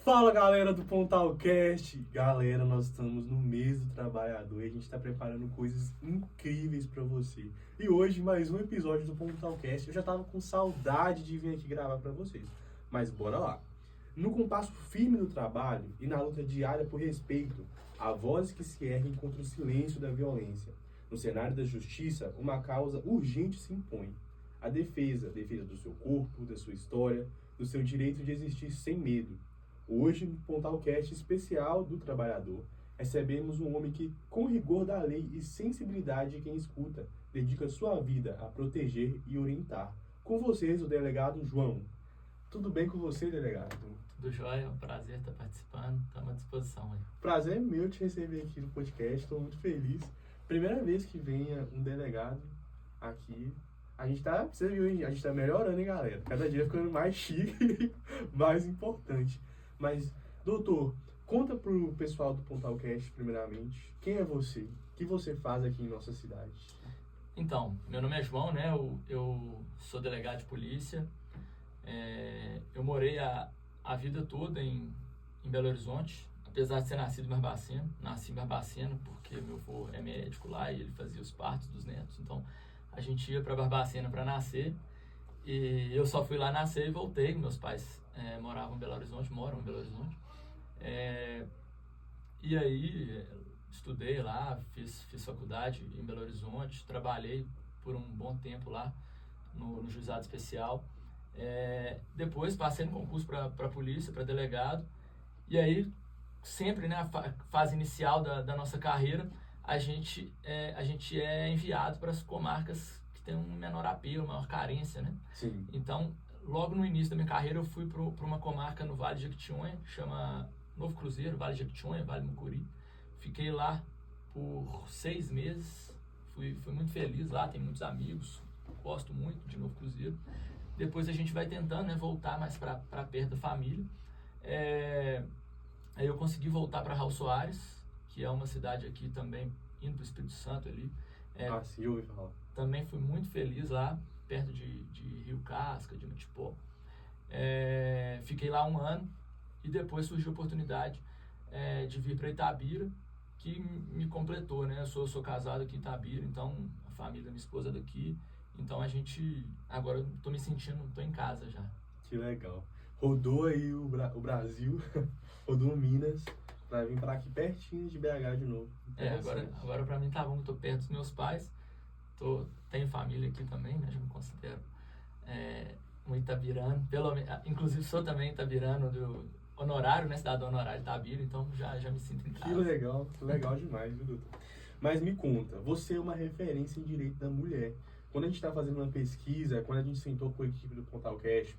Fala galera do Pontalcast! Galera, nós estamos no mês do trabalhador e a gente está preparando coisas incríveis para você. E hoje, mais um episódio do Pontalcast. Eu já tava com saudade de vir aqui gravar para vocês, mas bora lá! No compasso firme do trabalho e na luta diária por respeito, há vozes que se erguem contra o silêncio da violência. No cenário da justiça, uma causa urgente se impõe. A defesa do seu corpo, da sua história, do seu direito de existir sem medo. Hoje, no Pontalcast especial do trabalhador, recebemos um homem que, com rigor da lei e sensibilidade de quem escuta, dedica sua vida a proteger e orientar. Com vocês, o delegado João. Tudo bem com você, delegado? Tudo jóia, é um prazer estar participando, estamos à disposição aí. Prazer é meu te receber aqui no podcast, estou muito feliz. Primeira vez que venha um delegado aqui. Você viu, hein? A gente tá melhorando, hein, galera? Cada dia ficando mais chique, mais importante. Mas, doutor, conta pro pessoal do Pontalcast, primeiramente, quem é você? O que você faz aqui em nossa cidade? Então, meu nome é João, né? Eu sou delegado de polícia. Eu morei a vida toda em Belo Horizonte, apesar de ser nascido em Barbacena. Nasci em Barbacena porque meu avô é médico lá e ele fazia os partos dos netos. Então, a gente ia para Barbacena para nascer e eu só fui lá nascer e voltei. Meus pais moram em Belo Horizonte. E aí, estudei lá, fiz faculdade em Belo Horizonte, trabalhei por um bom tempo lá no juizado especial. Depois passei no concurso para polícia, para delegado. E aí, sempre, né, a fase inicial da nossa carreira, a gente é enviado para as comarcas que tem um menor apelo, maior carência, né? Sim. Então, logo no início da minha carreira, eu fui para uma comarca no Vale de Jequitinhonha, chama Novo Cruzeiro, Vale de Jequitinhonha, Vale Mucuri. Fiquei lá por 6 meses, fui muito feliz lá, tenho muitos amigos, gosto muito de Novo Cruzeiro. Depois a gente vai tentando, né, voltar mais para perto da família. Aí eu consegui voltar para Raul Soares, que é uma cidade aqui também, indo para o Espírito Santo ali. Sim, eu ouvi falar. Também fui muito feliz lá, perto de Rio Casca, de Matipó. Fiquei lá 1 ano e depois surgiu a oportunidade de vir para Itabira, que me completou, né? Eu sou casado aqui em Itabira, então a família da minha esposa é daqui. Então agora eu tô me sentindo, tô em casa já. Que legal. Rodou aí o Brasil, rodou Minas, pra vir pra aqui pertinho de BH de novo. Agora pra mim tá bom, tô perto dos meus pais, tenho família aqui também, né? Já me considero um itabirano, inclusive sou também itabirano do honorário, né? Cidadão honorário Itabira, então já me sinto em casa. Que legal demais, viu, doutor? Mas me conta, você é uma referência em direito da mulher. Quando a gente está fazendo uma pesquisa, quando a gente sentou com a equipe do Pontalcast,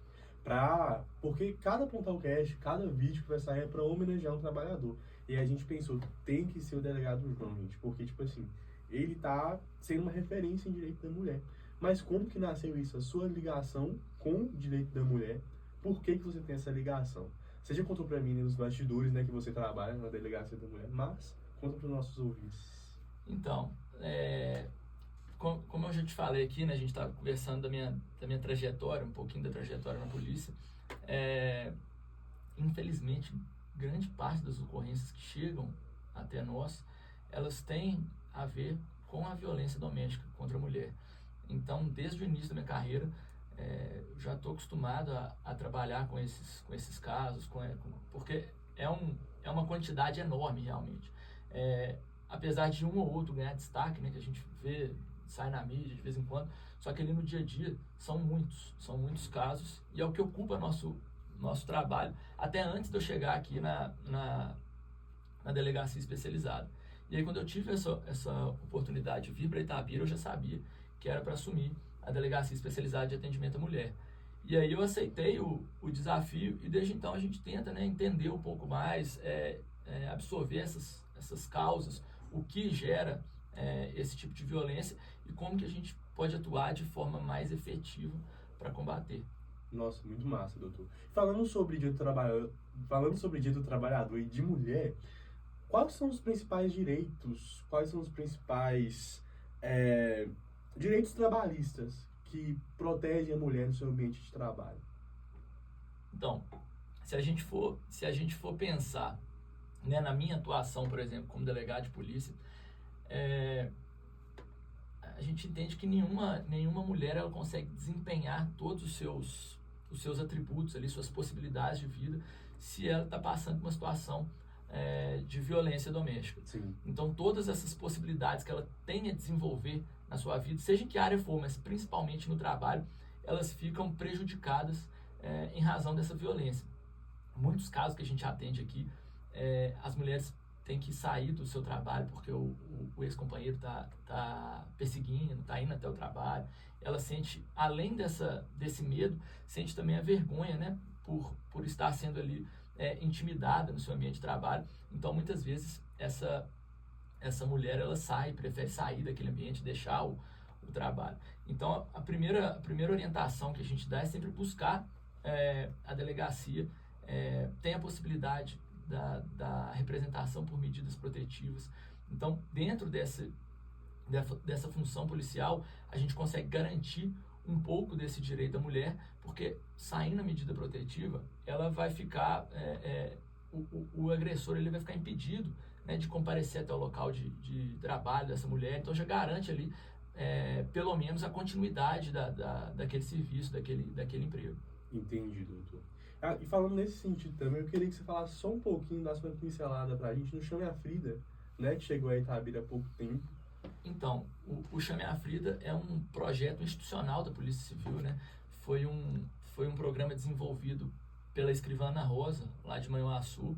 porque cada Pontalcast, cada vídeo que vai sair é para homenagear um trabalhador. E a gente pensou, tem que ser o delegado João, gente, porque, tipo assim, ele tá sendo uma referência em direito da mulher. Mas como que nasceu isso? A sua ligação com o direito da mulher, por que você tem essa ligação? Você já contou pra mim nos bastidores, né, que você trabalha na delegacia da mulher, mas conta para os nossos ouvintes. Então, como eu já te falei aqui, né, a gente estava conversando da minha trajetória, um pouquinho da trajetória na polícia. Infelizmente, grande parte das ocorrências que chegam até nós, elas têm a ver com a violência doméstica contra a mulher. Então, desde o início da minha carreira, eu já estou acostumado a trabalhar com esses casos, porque é uma quantidade enorme, realmente. Apesar de um ou outro ganhar destaque, né, que a gente vê, sai na mídia de vez em quando, só que ali no dia a dia são muitos casos, e é o que ocupa nosso trabalho, até antes de eu chegar aqui na delegacia especializada. E aí, quando eu tive essa oportunidade de vir para Itabira, eu já sabia que era para assumir a delegacia especializada de atendimento à mulher. E aí eu aceitei o desafio, e desde então a gente tenta, né, entender um pouco mais, absorver essas causas, o que gera esse tipo de violência e como que a gente pode atuar de forma mais efetiva para combater. Nossa, muito massa, doutor. Falando sobre direito do trabalhador e de mulher, quais são os principais direitos, quais são os principais direitos trabalhistas que protegem a mulher no seu ambiente de trabalho? Então, Se a gente for pensar, né, na minha atuação, por exemplo, como delegado de polícia, a gente entende que nenhuma mulher ela consegue desempenhar todos os seus atributos ali, suas possibilidades de vida, se ela está passando por uma situação de violência doméstica. Sim. Então, todas essas possibilidades que ela tem a desenvolver na sua vida, seja em que área for, mas principalmente no trabalho, elas ficam prejudicadas em razão dessa violência. Muitos casos que a gente atende aqui, as mulheres têm que sair do seu trabalho porque o ex-companheiro tá perseguindo, tá indo até o trabalho. Ela sente, além desse medo, sente também a vergonha, né, por estar sendo ali intimidada no seu ambiente de trabalho. Então, muitas vezes, essa mulher, ela prefere sair daquele ambiente, deixar o trabalho. Então, a primeira orientação que a gente dá é sempre buscar a delegacia, tem a possibilidade da representação por medidas protetivas. Então, dentro dessa função policial, a gente consegue garantir um pouco desse direito da mulher, porque saindo a medida protetiva, ela vai ficar, o agressor ele vai ficar impedido, né, de comparecer até o local de trabalho dessa mulher. Então, já garante ali, pelo menos, a continuidade daquele serviço, daquele emprego. Entendi, doutor. E falando nesse sentido também, eu queria que você falasse só um pouquinho, desse uma pincelada pra gente no Chame a Frida, né, que chegou a Itabira há pouco tempo. Então, o Chame a Frida é um projeto institucional da Polícia Civil, né? Foi um programa desenvolvido pela escrivã Ana Rosa, lá de Manhuaçu.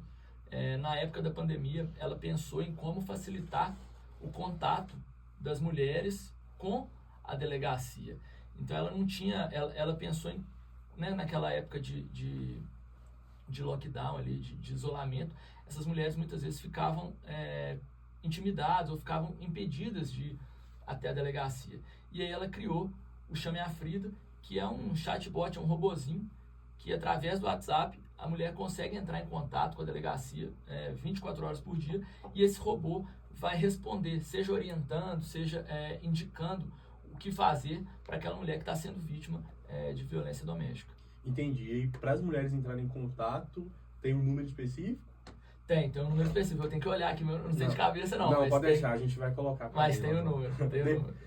Na época da pandemia, ela pensou em como facilitar o contato das mulheres com a delegacia. Então, ela não tinha... Ela pensou em, né, naquela época de lockdown ali, de isolamento, essas mulheres muitas vezes ficavam intimidadas ou ficavam impedidas de ir até a delegacia. E aí ela criou o Chame a Frida, que é um chatbot, é um robozinho, que através do WhatsApp a mulher consegue entrar em contato com a delegacia 24 horas por dia, e esse robô vai responder, seja orientando, seja indicando o que fazer para aquela mulher que está sendo vítima de violência doméstica. Entendi. E para as mulheres entrarem em contato, tem um número específico? Tem um número específico. Eu tenho que olhar aqui, não sei de cabeça não. Não, mas pode deixar, a gente vai colocar. Mas tem o número,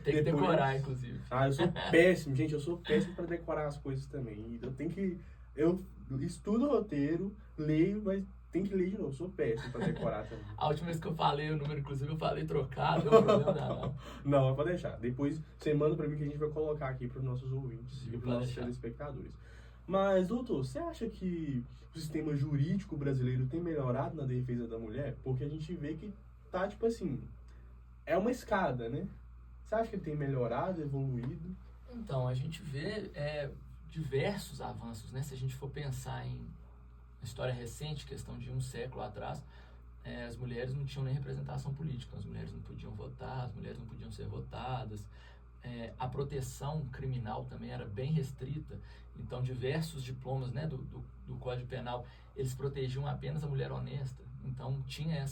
tem que decorar, inclusive. Eu sou péssimo, gente, eu sou péssimo para decorar as coisas também. Eu estudo o roteiro, leio, mas tem que ler de novo, eu sou péssimo para decorar também. A última vez que eu falei o número, inclusive, eu falei trocado, deu problema não. Não, pode deixar. Depois você manda para mim que a gente vai colocar aqui para os nossos ouvintes e para os nossos telespectadores. Mas, doutor, você acha que o sistema jurídico brasileiro tem melhorado na defesa da mulher? Porque a gente vê que tá, tipo assim, é uma escada, né? Você acha que ele tem melhorado, evoluído? Então, a gente vê diversos avanços, né? Se a gente for pensar em história recente, questão de um século atrás, as mulheres não tinham nem representação política, as mulheres não podiam votar, as mulheres não podiam ser votadas, a proteção criminal também era bem restrita, então diversos diplomas, né, do Código Penal, eles protegiam apenas a mulher honesta, então tinha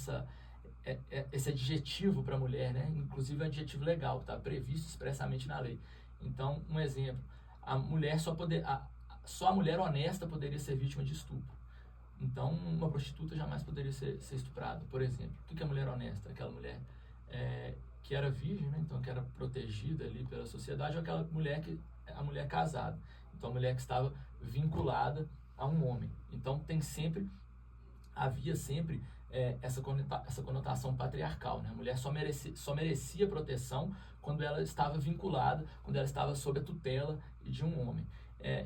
esse adjetivo para a mulher, né, inclusive um adjetivo legal, que está previsto expressamente na lei. Então, um exemplo, a mulher só a mulher honesta poderia ser vítima de estupro. Então, uma prostituta jamais poderia ser estuprada, por exemplo. O que é mulher honesta? Aquela mulher que era virgem, né? Então que era protegida ali pela sociedade, ou aquela mulher a mulher casada. Então, a mulher que estava vinculada a um homem. Então, havia sempre essa conotação patriarcal, né? A mulher só merecia proteção quando ela estava vinculada, quando ela estava sob a tutela de um homem.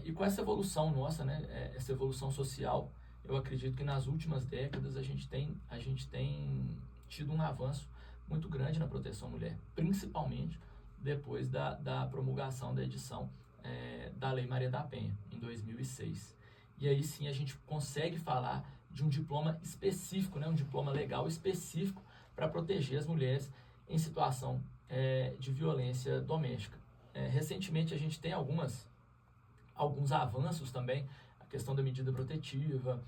E com essa evolução nossa, né? Essa evolução social, eu acredito que nas últimas décadas a gente tem tido um avanço muito grande na proteção à mulher, principalmente depois da promulgação da edição da Lei Maria da Penha, em 2006. E aí sim a gente consegue falar de um diploma específico, né, um diploma legal específico para proteger as mulheres em situação de violência doméstica. Recentemente a gente tem alguns avanços também, a questão da medida protetiva,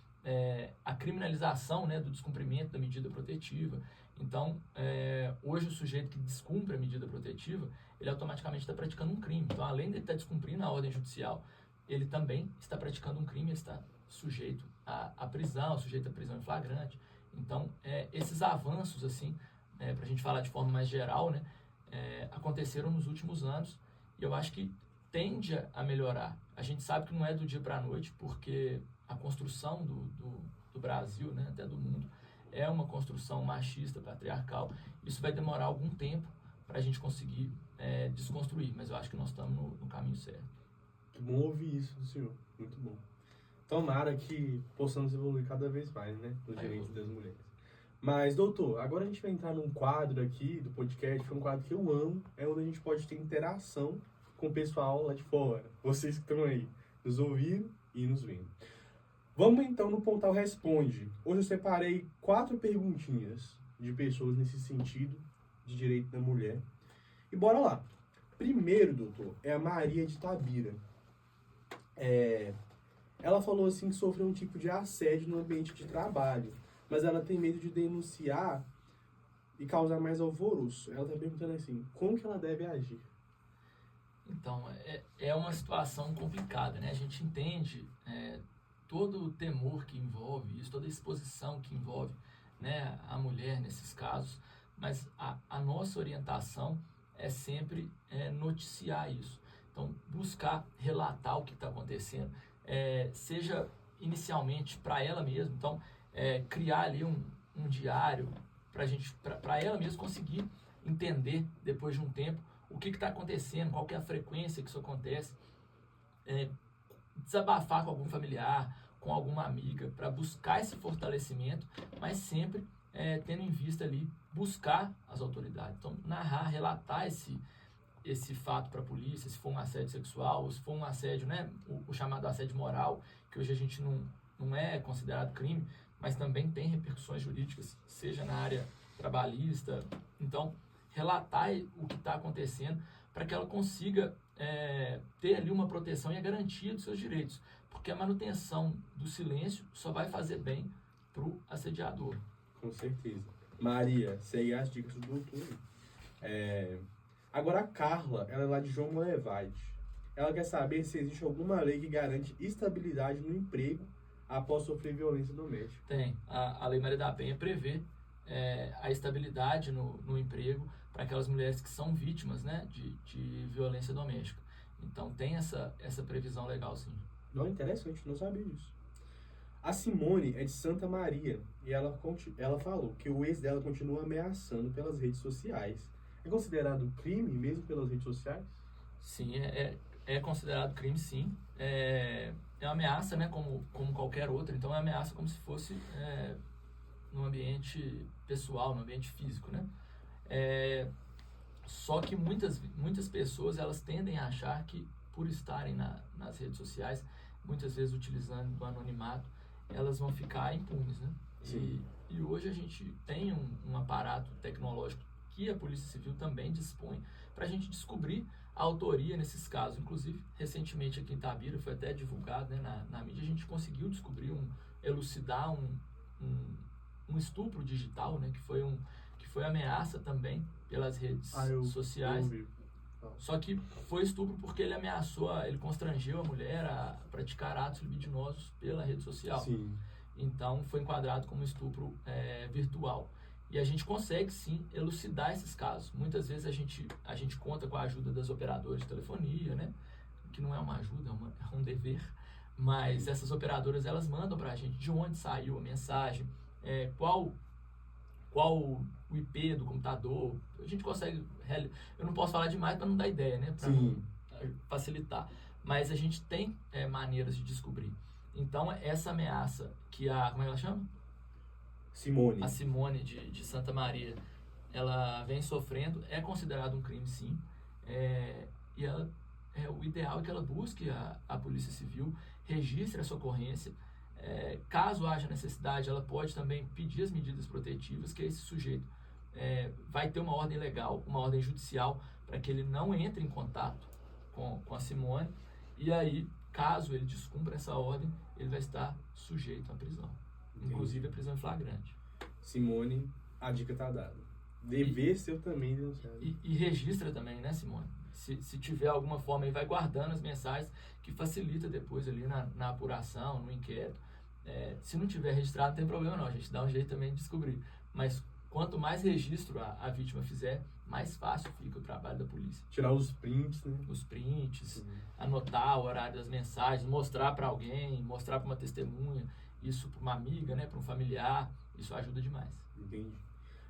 a criminalização, né, do descumprimento da medida protetiva. Então, hoje o sujeito que descumpre a medida protetiva, ele automaticamente está praticando um crime. Então, além de ele estar descumprindo a ordem judicial, ele também está praticando um crime, ele está sujeito à prisão, sujeito à prisão em flagrante. Então, esses avanços, assim, para a gente falar de forma mais geral, né, aconteceram nos últimos anos e eu acho que tende a melhorar. A gente sabe que não é do dia para a noite, porque a construção do Brasil, né, até do mundo, é uma construção machista, patriarcal. Isso vai demorar algum tempo para a gente conseguir desconstruir, mas eu acho que nós estamos no caminho certo. Que bom ouvir isso do senhor, muito bom. Tomara que possamos evoluir cada vez mais, né, nos direitos das mulheres. Mas, doutor, agora a gente vai entrar num quadro aqui do podcast, que é um quadro que eu amo, é onde a gente pode ter interação com o pessoal lá de fora, vocês que estão aí, nos ouvindo e nos vendo. Vamos então no Pontal Responde. Hoje eu separei 4 perguntinhas de pessoas nesse sentido de direito da mulher. E bora lá. Primeiro, doutor, é a Maria de Itabira. Ela falou assim que sofreu um tipo de assédio no ambiente de trabalho, mas ela tem medo de denunciar e causar mais alvoroço. Ela está perguntando assim, como que ela deve agir? Então, é uma situação complicada, né? A gente entende todo o temor que envolve isso, toda a exposição que envolve, né, a mulher nesses casos, mas a nossa orientação é sempre noticiar isso. Então, buscar relatar o que está acontecendo, seja inicialmente para ela mesma, então, criar ali um diário para ela mesma conseguir entender, depois de um tempo, o que está acontecendo, qual que é a frequência que isso acontece, desabafar com algum familiar, com alguma amiga, para buscar esse fortalecimento, mas sempre tendo em vista ali, buscar as autoridades. Então, narrar, relatar esse fato para a polícia, se for um assédio sexual, ou se for um assédio, né, o chamado assédio moral, que hoje a gente não é considerado crime, mas também tem repercussões jurídicas, seja na área trabalhista. Então, relatar o que está acontecendo para que ela consiga ter ali uma proteção e a garantia dos seus direitos, porque a manutenção do silêncio só vai fazer bem para o assediador. Com certeza. Maria, segue as dicas do doutor. Agora a Carla, ela é lá de João Molevade. Ela quer saber se existe alguma lei que garante estabilidade no emprego após sofrer violência doméstica. Tem. A Lei Maria da Penha prevê a estabilidade no emprego para aquelas mulheres que são vítimas, né, de violência doméstica. Então tem essa previsão legal, sim. Não, interessante, não sabia disso. A Simone é de Santa Maria e ela falou que o ex dela continua ameaçando pelas redes sociais. É considerado crime mesmo pelas redes sociais? Sim, é considerado crime, sim. É uma ameaça, né, como qualquer outra. Então é uma ameaça como se fosse no ambiente pessoal, no ambiente físico, né? Só que muitas pessoas elas tendem a achar que por estarem nas redes sociais, muitas vezes utilizando o anonimato, elas vão ficar impunes, né? E hoje a gente tem um aparato tecnológico que a Polícia Civil também dispõe para a gente descobrir a autoria nesses casos. Inclusive, recentemente aqui em Itabira, foi até divulgado, né, na mídia, a gente conseguiu descobrir, elucidar um estupro digital, né, que foi ameaça também pelas redes sociais. Só que foi estupro porque ele ele constrangeu a mulher a praticar atos libidinosos pela rede social. Sim. Então foi enquadrado como estupro virtual. E a gente consegue sim elucidar esses casos. Muitas vezes a gente conta com a ajuda das operadoras de telefonia, né? Que não é uma ajuda, é um dever. Mas essas operadoras elas mandam para a gente de onde saiu a mensagem, qual o IP do computador. A gente consegue. Eu não posso falar demais para não dar ideia, né? Para facilitar. Mas a gente tem maneiras de descobrir. Então, essa ameaça que como é que ela chama? Simone. A Simone de Santa Maria, ela vem sofrendo, é considerado um crime, sim. E o ideal é que ela busque a Polícia Civil, registre essa ocorrência. Caso haja necessidade, ela pode também pedir as medidas protetivas, que esse sujeito vai ter uma ordem legal, uma ordem judicial, para que ele não entre em contato com a Simone. E aí, caso ele descumpra essa ordem, ele vai estar sujeito à prisão. Entendi. Inclusive a prisão em flagrante. Simone, a dica tá dada. Dever ser também denunciado. E registra também, né, Simone? se tiver alguma forma, aí vai guardando as mensagens, que facilita depois ali na apuração, no inquérito. Se não tiver registrado, não tem problema não, a gente dá um jeito também de descobrir. Mas quanto mais registro a vítima fizer, mais fácil fica o trabalho da polícia. Tirar os prints, né? Os prints, anotar o horário das mensagens, mostrar para alguém, mostrar para uma testemunha, isso para uma amiga, né, para um familiar, isso ajuda demais. Entendi.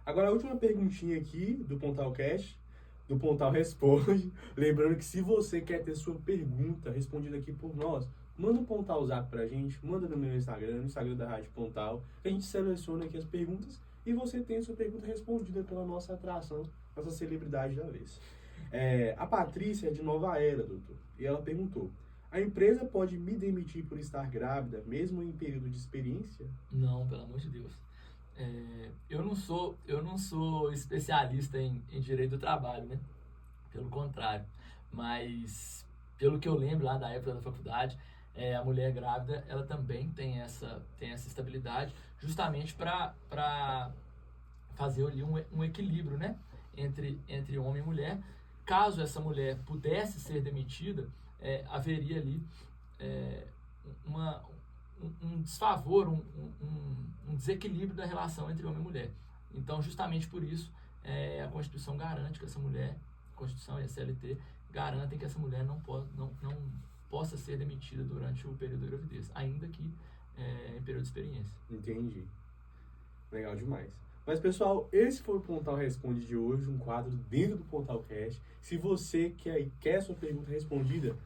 Agora a última perguntinha aqui do Pontalcast, do Pontal Responde. Lembrando que se você quer ter sua pergunta respondida aqui por nós, manda um Pontal Zap pra gente, manda no meu Instagram, no Instagram da Rádio Pontal. A gente seleciona aqui as perguntas e você tem a sua pergunta respondida pela nossa atração, nossa celebridade da vez. A Patrícia é de Nova Era, doutor, e ela perguntou: a empresa pode me demitir por estar grávida, mesmo em período de experiência? Não, pelo amor de Deus. Eu não sou especialista em direito do trabalho, né? Pelo contrário. Mas, pelo que eu lembro lá da época da faculdade, a mulher grávida, ela também tem essa estabilidade, justamente para fazer ali um equilíbrio, né? Entre homem e mulher. Caso essa mulher pudesse ser demitida, haveria ali um desfavor, um desequilíbrio da relação entre homem e mulher. Então, justamente por isso, a Constituição garante que essa mulher, a Constituição e a CLT, garantem que essa mulher não possa ser demitida durante o período da gravidez, ainda que em período de experiência. Entendi. Legal demais. Mas, pessoal, esse foi o Pontal Responde de hoje, um quadro dentro do Pontalcast. Se você quer sua pergunta respondida,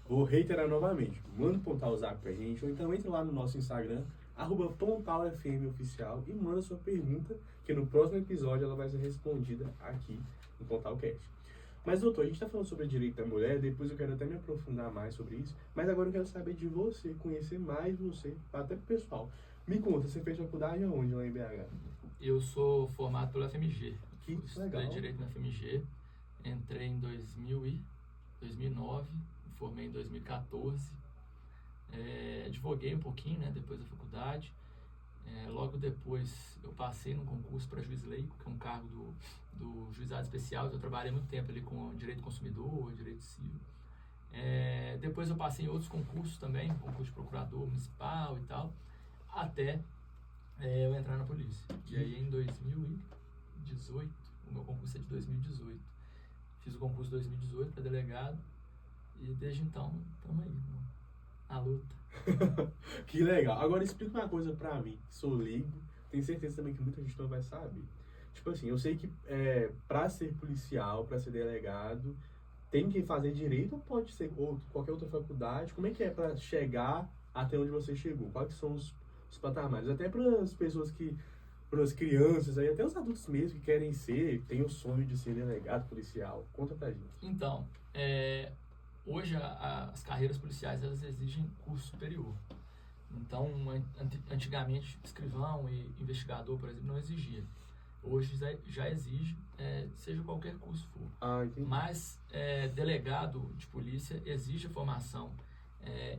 vou reiterar novamente, manda um Pontal Zap pra gente, ou então entre lá no nosso Instagram, @PontalFMOficial, e manda sua pergunta, que no próximo episódio ela vai ser respondida aqui no Pontalcast. Mas, doutor, a gente tá falando sobre direito da mulher, depois eu quero até me aprofundar mais sobre isso, mas agora eu quero saber de você, conhecer mais você, até pro pessoal. Me conta, você fez faculdade aonde lá em BH? Eu sou formado pela FMG. Que legal. Estudei Direito na FMG, entrei em 2009, formei em 2014, advoguei um pouquinho, né, depois da faculdade. Logo depois eu passei num concurso para juiz leigo, que é um cargo do juizado especial. Eu trabalhei muito tempo ali com direito do consumidor, direito civil. Depois eu passei em outros concursos também, concurso de procurador municipal e tal, até eu entrar na polícia. E aí em 2018, o meu concurso é de 2018, fiz o concurso de 2018 para delegado e desde então estamos aí, na luta. Que legal. Agora explica uma coisa pra mim, que sou leigo, tenho certeza também que muita gente não vai saber. Tipo assim, eu sei que pra ser policial, pra ser delegado, tem que fazer direito ou pode ser qualquer outra faculdade? Como é que é pra chegar até onde você chegou? Quais são os patamares? Até para as pessoas para as crianças, aí, até os adultos mesmo que querem têm o sonho de ser delegado policial. Conta pra gente. Então, hoje as carreiras policiais, elas exigem curso superior. Então, antigamente, escrivão e investigador, por exemplo, não exigia. Hoje já exige, seja qualquer curso for. Entendi. Mas delegado de polícia exige a formação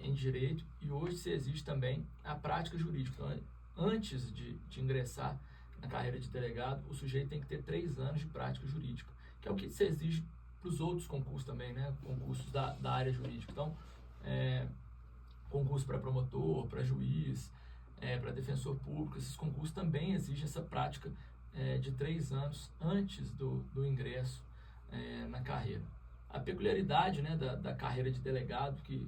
em direito, e hoje se exige também a prática jurídica. Então, antes de ingressar na carreira de delegado, o sujeito tem que ter 3 anos de prática jurídica, que é o que se exige para os outros concursos também, né? Concursos da área jurídica. Então, concurso para promotor, para juiz, para defensor público, esses concursos também exigem essa prática de 3 anos antes do ingresso na carreira. A peculiaridade, né, da carreira de delegado, que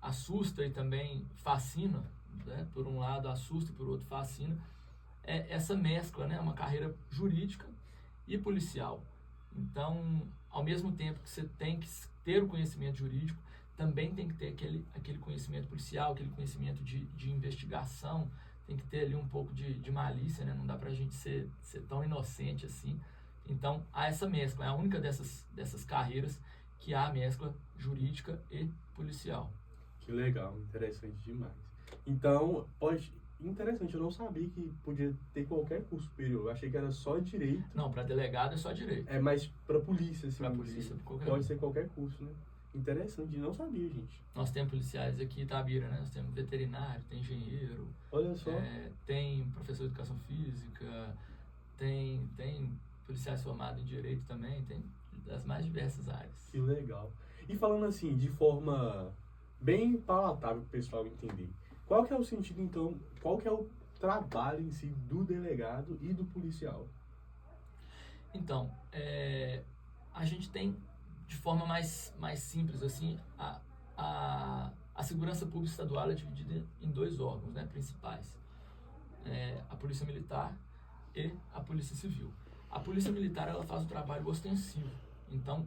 assusta e também fascina, né? Por um lado assusta e por outro fascina, é essa mescla, né? Uma carreira jurídica e policial. Então, ao mesmo tempo que você tem que ter o conhecimento jurídico, também tem que ter aquele conhecimento policial, aquele conhecimento de investigação, tem que ter ali um pouco de malícia, né? Não dá pra gente ser tão inocente assim. Então, há essa mescla, é a única dessas carreiras que há a mescla jurídica e policial. Que legal, interessante demais. Então, interessante, eu não sabia que podia ter qualquer curso superior, eu achei que era só direito. Não, para delegado é só direito. Mas para polícia, assim, para polícia, pode ser qualquer curso, né? Interessante, não sabia, gente. Nós temos policiais aqui em Itabira, né? Nós temos veterinário, tem engenheiro. Olha só. Tem professor de educação física, tem policiais formados em direito também, das mais diversas áreas. Que legal. E falando assim, de forma bem palatável para o pessoal entender, qual que é o sentido, então, qual que é o trabalho em si do delegado e do policial? Então, a gente tem, de forma mais simples, assim, a segurança pública estadual é dividida em dois órgãos, né, principais. A Polícia Militar e a Polícia Civil. A Polícia Militar, ela faz um trabalho ostensivo. Então,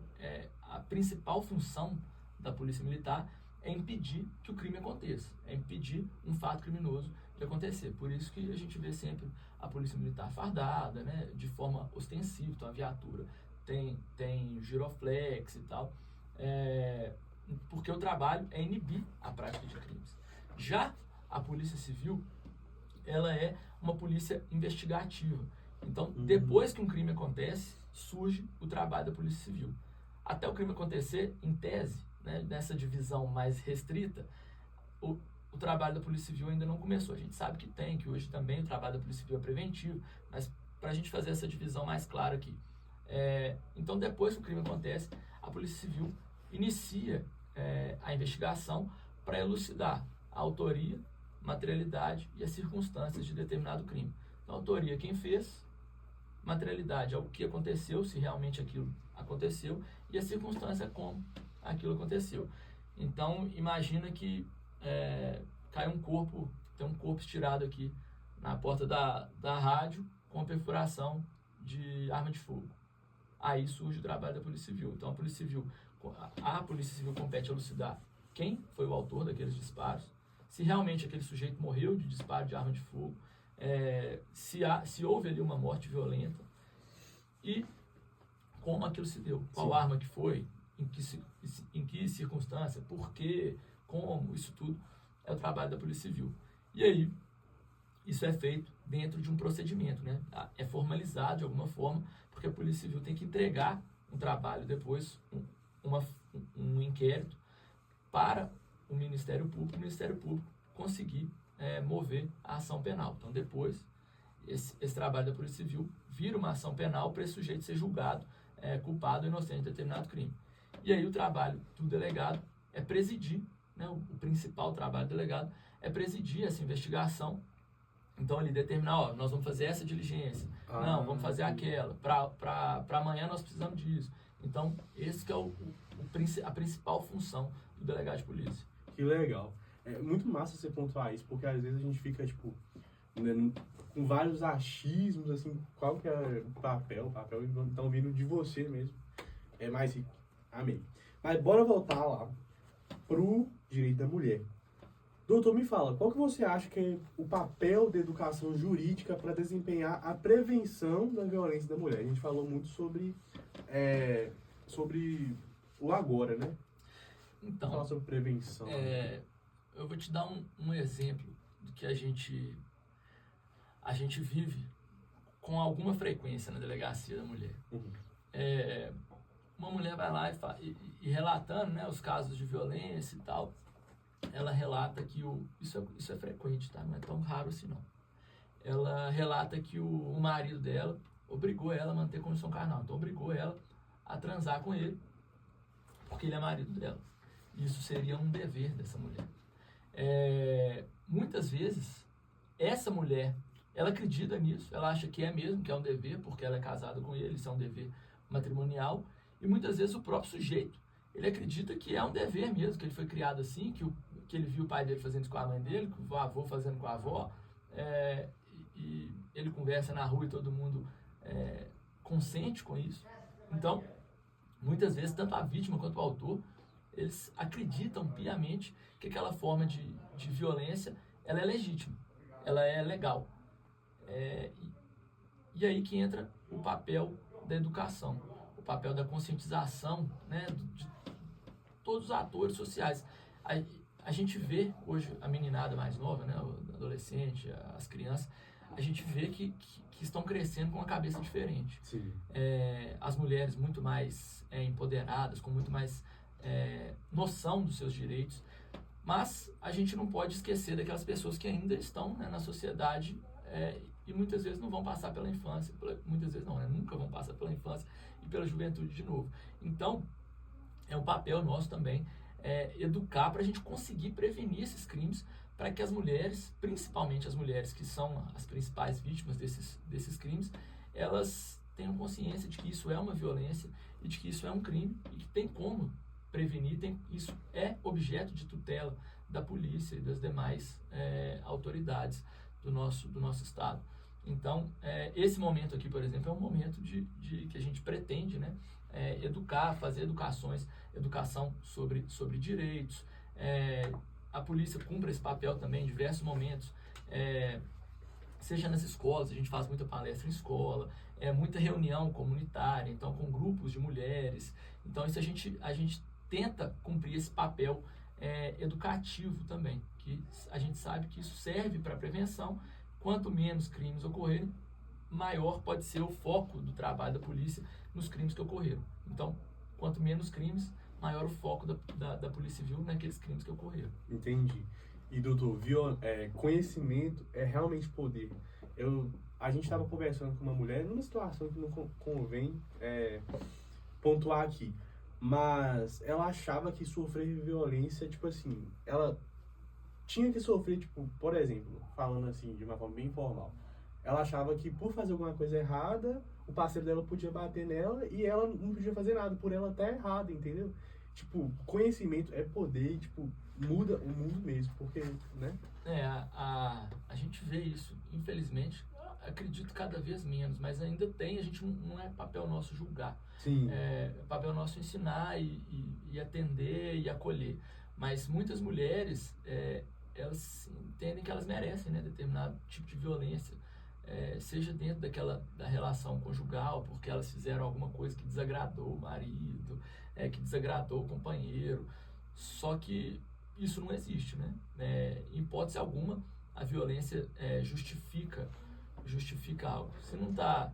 a principal função da Polícia Militar é impedir que o crime aconteça, é impedir um fato criminoso de acontecer. Por isso que a gente vê sempre a Polícia Militar fardada, né, de forma ostensiva, então a viatura tem giroflex e tal, porque o trabalho é inibir a prática de crimes. Já a Polícia Civil, ela é uma polícia investigativa. Então, depois que um crime acontece, surge o trabalho da Polícia Civil. Até o crime acontecer, em tese, né, nessa divisão mais restrita, o trabalho da Polícia Civil ainda não começou. A gente sabe que hoje também o trabalho da Polícia Civil é preventivo, mas para a gente fazer essa divisão mais clara aqui. Então, depois que o crime acontece, a Polícia Civil inicia a investigação para elucidar a autoria, materialidade e as circunstâncias de determinado crime. Então, autoria, quem fez, materialidade, o que aconteceu, se realmente aquilo aconteceu, e a circunstância como aquilo aconteceu. Então, imagina que cai um corpo, tem um corpo estirado aqui na porta da rádio com perfuração de arma de fogo. Aí surge o trabalho da Polícia Civil. Então, a Polícia Civil compete elucidar quem foi o autor daqueles disparos, se realmente aquele sujeito morreu de disparo de arma de fogo, se houve ali uma morte violenta e como aquilo se deu, qual arma que foi, em que circunstância, por quê, como, isso tudo é o trabalho da Polícia Civil. E aí, isso é feito dentro de um procedimento, né? É formalizado de alguma forma, porque a Polícia Civil tem que entregar um trabalho depois, um inquérito para o Ministério Público conseguir mover a ação penal. Então, depois, esse trabalho da Polícia Civil vira uma ação penal para esse sujeito ser julgado culpado ou inocente de determinado crime. E aí o trabalho do delegado é presidir, né, o principal trabalho do delegado é presidir essa investigação. Então, ele determinar, nós vamos fazer essa diligência, não, vamos fazer aquela, para amanhã nós precisamos disso. Então, esse que é a principal função do delegado de polícia. Que legal. É muito massa você pontuar isso, porque às vezes a gente fica, tipo, né, com vários achismos, assim, qual que é o papel então vindo de você mesmo. É mais rico. Amém. Mas bora voltar lá pro direito da mulher. Doutor, me fala, qual que você acha que é o papel da educação jurídica para desempenhar a prevenção da violência da mulher? A gente falou muito sobre o agora, né? Então, falar sobre prevenção. Eu vou te dar um exemplo do que a gente vive com alguma frequência na delegacia da mulher. Uma mulher vai lá e relatando, né, os casos de violência e tal, ela relata que isso é frequente, tá? Não é tão raro assim, não. Ela relata que o marido dela obrigou ela a manter condição carnal. Então, obrigou ela a transar com ele, porque ele é marido dela. Isso seria um dever dessa mulher. Muitas vezes, essa mulher, ela acredita nisso, ela acha que é mesmo, que é um dever, porque ela é casada com ele, isso é um dever matrimonial, e muitas vezes o próprio sujeito, ele acredita que é um dever mesmo, que ele foi criado assim, que ele viu o pai dele fazendo isso com a mãe dele, que o avô fazendo com a avó, e ele conversa na rua e todo mundo consente com isso. Então, muitas vezes, tanto a vítima quanto o autor, eles acreditam piamente que aquela forma de violência, ela é legítima, ela é legal. E aí que entra o papel da educação, o papel da conscientização, né, de todos os atores sociais. A gente vê hoje a meninada mais nova, né, o adolescente, as crianças, a gente vê que estão crescendo com uma cabeça diferente. Sim. As mulheres muito mais empoderadas, com muito mais noção dos seus direitos, mas a gente não pode esquecer daquelas pessoas que ainda estão, né, na sociedade e muitas vezes não vão passar pela infância, muitas vezes não, né? Nunca vão passar pela infância e pela juventude de novo. Então, é um papel nosso também educar para a gente conseguir prevenir esses crimes, para que as mulheres, principalmente as mulheres que são as principais vítimas desses crimes, elas tenham consciência de que isso é uma violência e de que isso é um crime e que tem como prevenir, isso é objeto de tutela da polícia e das demais autoridades do nosso Estado. Então, esse momento aqui, por exemplo, é um momento de que a gente pretende, né, educar, fazer educação sobre direitos. A polícia cumpre esse papel também em diversos momentos, seja nas escolas, a gente faz muita palestra em escola, muita reunião comunitária, então com grupos de mulheres. Então isso a gente tenta cumprir esse papel educativo também, que a gente sabe que isso serve para a prevenção. Quanto menos crimes ocorrerem, maior pode ser o foco do trabalho da polícia nos crimes que ocorreram. Então, quanto menos crimes, maior o foco da Polícia Civil naqueles crimes que ocorreram. Entendi. E, doutor, conhecimento é realmente poder. A gente estava conversando com uma mulher numa situação que não convém pontuar aqui, mas ela achava que sofrer violência, tipo assim, ela tinha que sofrer, tipo, por exemplo, falando assim, de uma forma bem informal, ela achava que por fazer alguma coisa errada, o parceiro dela podia bater nela e ela não podia fazer nada, por ela estar errada, entendeu? Tipo, conhecimento é poder, tipo, muda o mundo mesmo, porque, né? A gente vê isso, infelizmente, acredito cada vez menos, mas ainda tem, a gente não é papel nosso julgar. Sim. É papel nosso ensinar e atender e acolher. Mas muitas mulheres, elas entendem que elas merecem, né, determinado tipo de violência, seja dentro da relação conjugal, porque elas fizeram alguma coisa que desagradou o marido, que desagradou o companheiro. Só que isso não existe, né? Em hipótese alguma, a violência justifica algo. Se não tá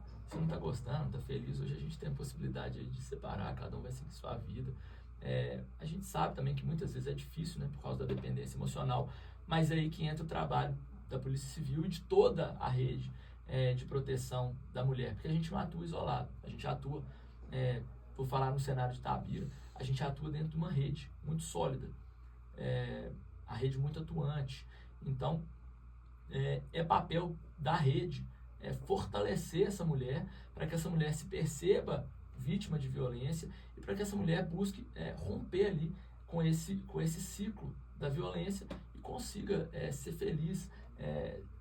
gostando, não tá feliz, hoje a gente tem a possibilidade de separar, cada um vai seguir sua vida. A gente sabe também que muitas vezes é difícil, né, por causa da dependência emocional, mas é aí que entra o trabalho da Polícia Civil e de toda a rede de proteção da mulher, porque a gente não atua isolado, a gente atua, vou falar no cenário de Itabira, a gente atua dentro de uma rede muito sólida, a rede muito atuante. Então, papel da rede fortalecer essa mulher, para que essa mulher se perceba vítima de violência e para que essa mulher busque romper ali com esse ciclo da violência e consiga ser feliz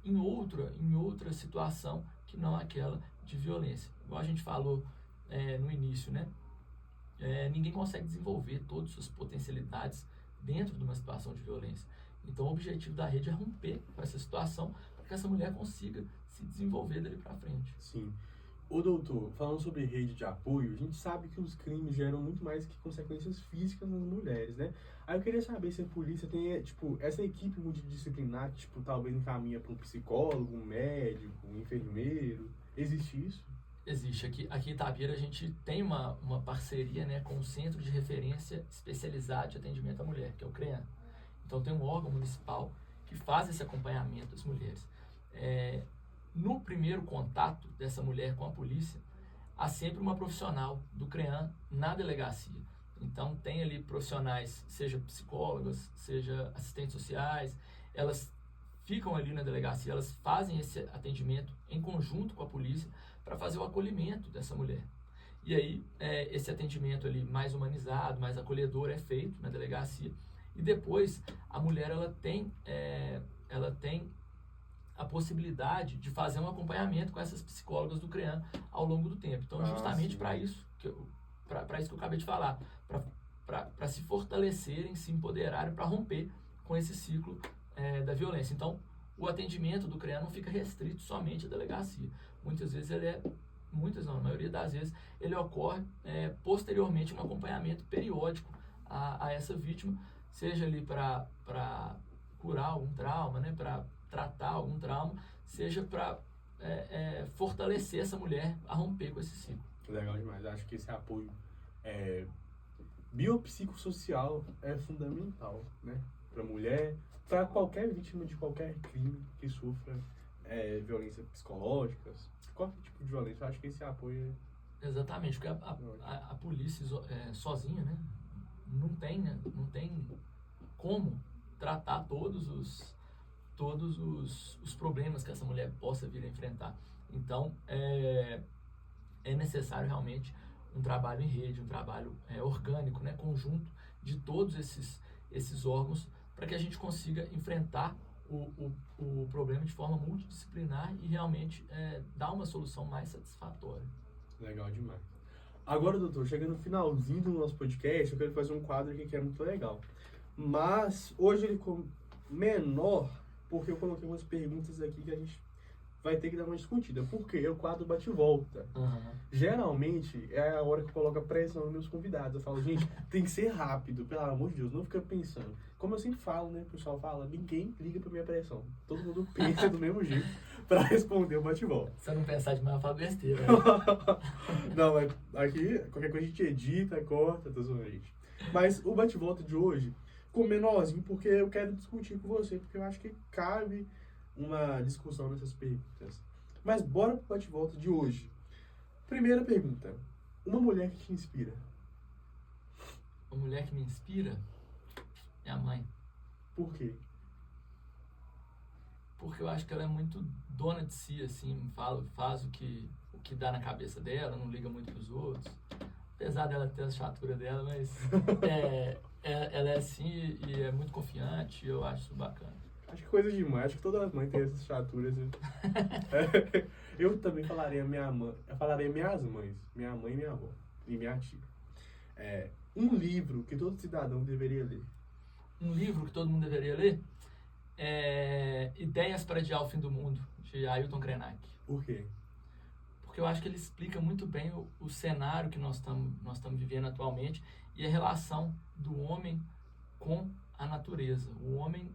em outra situação que não aquela de violência. Igual a gente falou no início, né? Ninguém consegue desenvolver todas as suas potencialidades dentro de uma situação de violência. Então o objetivo da rede é romper com essa situação para que essa mulher consiga se desenvolver dali para frente. Sim. Ô doutor, falando sobre rede de apoio, a gente sabe que os crimes geram muito mais que consequências físicas nas mulheres, né? Aí eu queria saber se a polícia tem, tipo, essa equipe multidisciplinar que, tipo, talvez encaminha para um psicólogo, um médico, um enfermeiro. Existe isso? Existe. Aqui em Itabira a gente tem uma parceria, né, com o Centro de Referência Especializado de Atendimento à Mulher, que é o CREAM. Então tem um órgão municipal que faz esse acompanhamento das mulheres. No primeiro contato dessa mulher com a polícia, há sempre uma profissional do CREAM na delegacia. Então tem ali profissionais, seja psicólogas, seja assistentes sociais, elas ficam ali na delegacia, elas fazem esse atendimento em conjunto com a polícia para fazer o acolhimento dessa mulher. E aí esse atendimento ali mais humanizado, mais acolhedor é feito na delegacia. E depois a mulher ela tem a possibilidade de fazer um acompanhamento com essas psicólogas do CREAM ao longo do tempo. Então, justamente para isso que eu acabei de falar, para se fortalecerem, se empoderarem, para romper com esse ciclo da violência. Então, o atendimento do CREAM não fica restrito somente à delegacia. Muitas vezes na maioria das vezes, ele ocorre posteriormente um acompanhamento periódico a essa vítima, seja ali para curar algum trauma, né, para tratar algum trauma, seja para fortalecer essa mulher a romper com esse ciclo. Legal demais. Acho que esse apoio biopsicossocial é fundamental, né, para a mulher, para qualquer vítima de qualquer crime que sofra violência psicológica? Qual tipo de violência? Eu acho que esse apoio Exatamente, porque a polícia sozinha, né, não tem, né, não tem como tratar todos os problemas que essa mulher possa vir a enfrentar. Então, é necessário realmente um trabalho em rede, um trabalho orgânico, né, conjunto de todos esses órgãos para que a gente consiga enfrentar o problema de forma multidisciplinar e realmente dar uma solução mais satisfatória. legal demais. Agora, doutor, chegando no finalzinho do nosso podcast, eu quero fazer um quadro aqui que é muito legal. Mas hoje ele ficou menor porque eu coloquei umas perguntas aqui que a gente vai ter que dar uma discutida. Por quê? O quadro bate e volta. Geralmente é a hora que eu coloco a pressão nos meus convidados. Eu falo, gente, tem que ser rápido, pelo amor de Deus, não fica pensando. Como eu sempre falo, né? O pessoal fala, ninguém liga pra minha pressão. Todo mundo pensa do mesmo jeito pra responder o bate e volta. Se eu não pensar demais, eu falo besteira. Né? Não, mas aqui, qualquer coisa a gente edita, corta, tá zoando, gente. Mas o bate e volta de hoje ficou menorzinho porque eu quero discutir com você, porque eu acho que cabe uma discussão nessas perguntas. Mas bora pro bate-volta de hoje. Primeira pergunta. Uma mulher que te inspira? Uma mulher que me inspira é a mãe. Por quê? Porque eu acho que ela é muito dona de si, assim, faz o que dá na cabeça dela, não liga muito pros outros. Apesar dela ter a chatura dela, mas ela é assim e é muito confiante, e eu acho isso bacana. Acho que coisa de mãe, acho que toda mãe tem essas chaturas. Eu também falaria minha mãe, eu falaria minhas mães, minha mãe e minha avó, e minha tia. Um livro que todo cidadão deveria ler. Um livro que todo mundo deveria ler é Ideias para Adiar o Fim do Mundo, de Ailton Krenak. Por quê? Porque eu acho que ele explica muito bem o cenário que nós estamos vivendo atualmente e a relação do homem com a natureza. O homem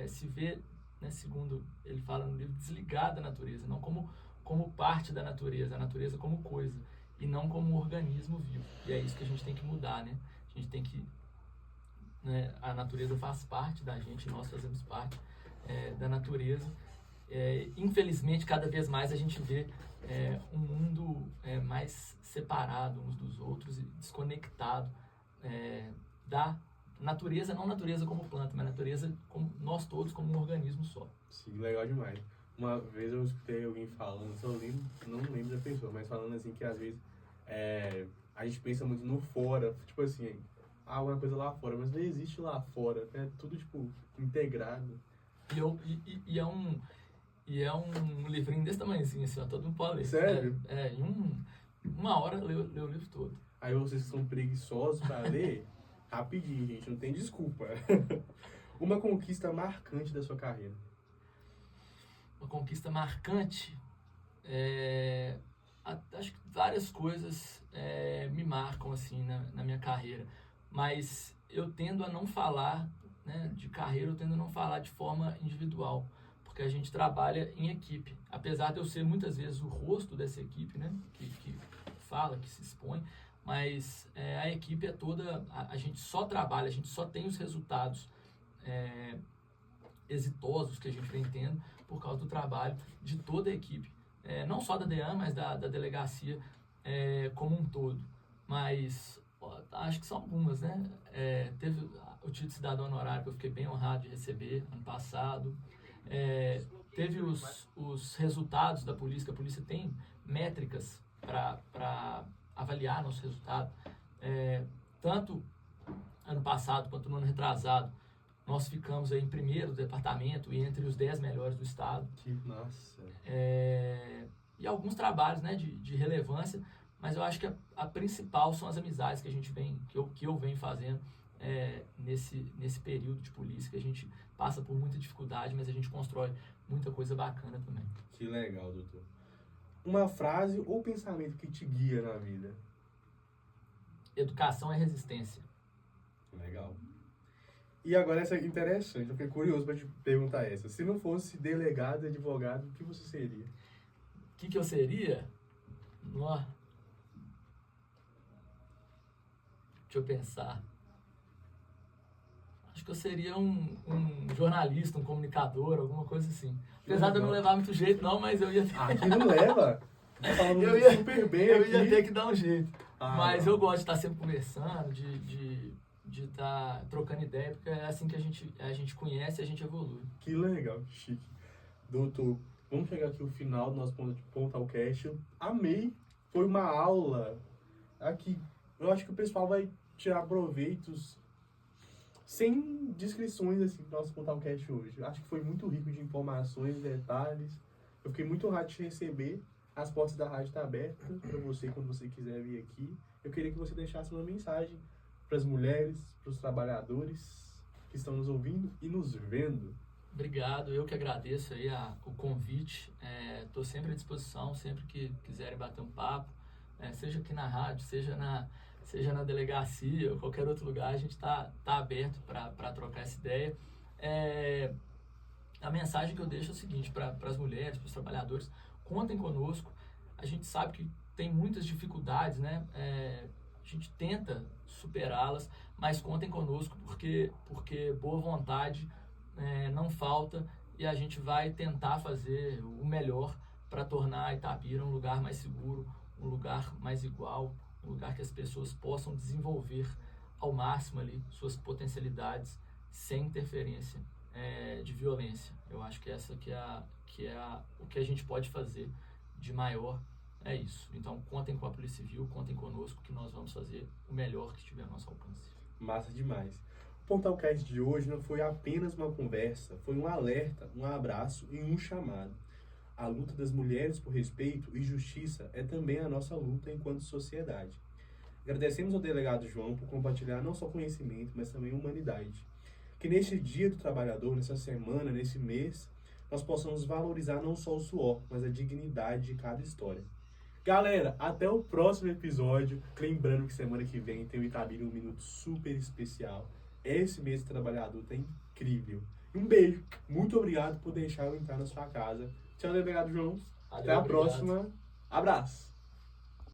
se vê, né, segundo ele fala no livro, desligado da natureza, não como parte da natureza, a natureza como coisa, e não como um organismo vivo. E é isso que a gente tem que mudar, né? A gente tem que... Né, a natureza faz parte da gente, nós fazemos parte da natureza. Infelizmente, cada vez mais a gente vê um mundo mais separado uns dos outros e desconectado da natureza, não natureza como planta, mas natureza como nós todos como um organismo só. Sim, legal demais. Uma vez eu escutei alguém falando, não lembro da pessoa, mas falando assim que às vezes a gente pensa muito no fora, tipo assim, alguma coisa lá fora, mas não existe lá fora, é tudo tipo integrado. E é um livrinho desse tamanhozinho, assim, ó, todo mundo pode ler. Sério? Em uma hora lê o livro todo. Aí vocês que são preguiçosos pra ler, rapidinho, gente, não tem desculpa. Uma conquista marcante da sua carreira. Uma conquista marcante, acho que várias coisas me marcam, assim, na minha carreira. Mas eu tendo a não falar, né, de carreira, eu tendo a não falar de forma individual. Porque a gente trabalha em equipe. Apesar de eu ser muitas vezes o rosto dessa equipe, né, que fala, que se expõe, mas a equipe é toda, a gente só trabalha, a gente só tem os resultados exitosos que a gente vem tendo por causa do trabalho de toda a equipe. Não só da DEAN, mas da delegacia como um todo. Mas acho que são algumas, né? Teve o título de cidadão honorário que eu fiquei bem honrado de receber ano passado. Teve os resultados da polícia, que a polícia tem métricas para avaliar nosso resultado. Tanto ano passado quanto no ano retrasado, nós ficamos aí em primeiro do departamento e entre os 10 melhores do estado. Nossa. E alguns trabalhos, né, de relevância, mas eu acho que a principal são as amizades que a gente que eu venho fazendo nesse período de polícia, que a gente passa por muita dificuldade, mas a gente constrói muita coisa bacana também. Que legal, doutor. Uma frase ou pensamento que te guia na vida? Educação é resistência. Legal. E agora essa é interessante, eu fiquei curioso para te perguntar essa. Se não fosse delegado, advogado, o que você seria? O que eu seria? Deixa eu pensar. Acho que eu seria um jornalista, um comunicador, alguma coisa assim. Apesar de eu não levar muito jeito, não, mas eu ia ter... Aqui não leva. Tá falando Eu ia- super bem eu aqui. ia ter que dar um jeito. Mas não. eu gosto de estar sempre conversando, de estar trocando ideia, porque é assim que a gente conhece e a gente evolui. Que legal, que chique. Doutor, vamos chegar aqui ao final do nosso Pontalcast. Eu amei. Foi uma aula aqui. Eu acho que o pessoal vai tirar proveitos sem descrições assim do nosso Pontalcast hoje. Eu acho que foi muito rico de informações, detalhes. Eu fiquei muito honrado de te receber. As portas da rádio estão abertas para você quando você quiser vir aqui. Eu queria que você deixasse uma mensagem para as mulheres, para os trabalhadores que estão nos ouvindo e nos vendo. Obrigado, eu que agradeço aí o convite. Estou sempre à disposição, sempre que quiserem bater um papo, seja aqui na rádio, seja na delegacia ou qualquer outro lugar, a gente está aberto para trocar essa ideia. A mensagem que eu deixo é o seguinte, para as mulheres, para os trabalhadores: contem conosco. A gente sabe que tem muitas dificuldades, né? A gente tenta superá-las, mas contem conosco porque boa vontade não falta, e a gente vai tentar fazer o melhor para tornar Itabira um lugar mais seguro, um lugar mais igual, um lugar que as pessoas possam desenvolver ao máximo ali suas potencialidades sem interferência de violência. Eu acho que essa o que a gente pode fazer de maior é isso. Então contem com a Polícia Civil, contem conosco, que nós vamos fazer o melhor que estiver ao nosso alcance. Massa demais. O Pontalcast de hoje não foi apenas uma conversa, foi um alerta, um abraço e um chamado. A luta das mulheres por respeito e justiça é também a nossa luta enquanto sociedade. Agradecemos ao delegado João por compartilhar não só conhecimento, mas também humanidade. Que neste Dia do Trabalhador, nessa semana, nesse mês, nós possamos valorizar não só o suor, mas a dignidade de cada história. Galera, até o próximo episódio. Lembrando que semana que vem tem o Itabira um minuto super especial. Esse mês do trabalhador tá incrível. Um beijo. Muito obrigado por deixar eu entrar na sua casa. Tchau, delegado João. Valeu, Até a obrigado. próxima. Abraço.